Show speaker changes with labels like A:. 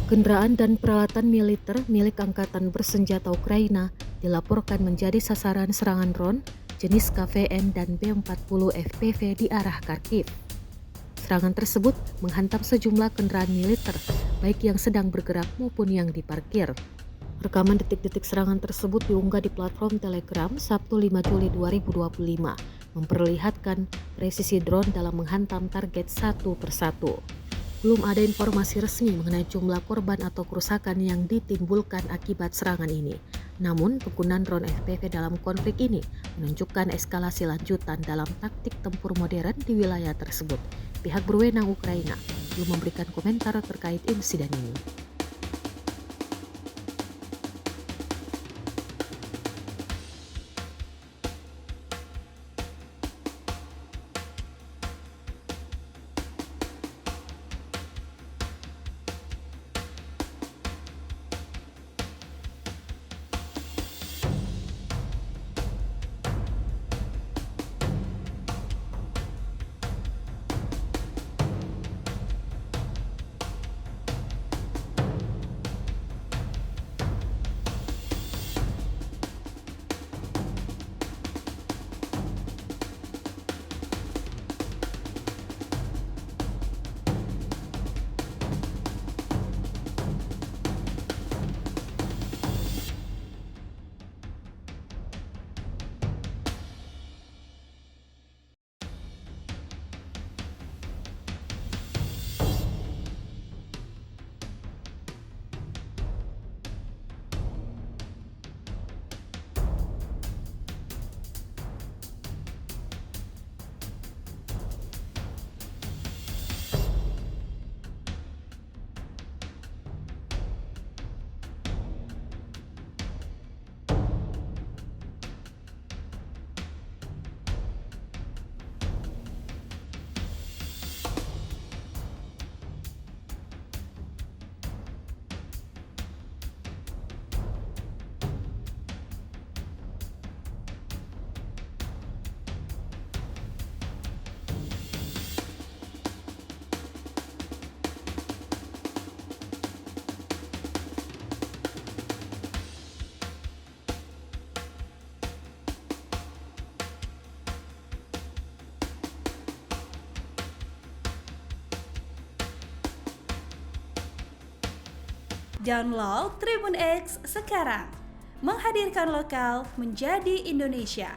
A: Kendaraan dan peralatan militer milik Angkatan Bersenjata Ukraina dilaporkan menjadi sasaran serangan drone jenis KVN dan B-40 FPV di arah Kharkiv. Serangan tersebut menghantam sejumlah kendaraan militer, baik yang sedang bergerak maupun yang diparkir. Rekaman detik-detik serangan tersebut diunggah di platform Telegram Sabtu 5 Juli 2025, memperlihatkan presisi drone dalam menghantam target satu persatu. Belum ada informasi resmi mengenai jumlah korban atau kerusakan yang ditimbulkan akibat serangan ini. Namun, penggunaan drone FPV dalam konflik ini menunjukkan eskalasi lanjutan dalam taktik tempur modern di wilayah tersebut. Pihak berwenang Ukraina belum memberikan komentar terkait insiden ini.
B: Download Tribun X sekarang, menghadirkan lokal menjadi Indonesia.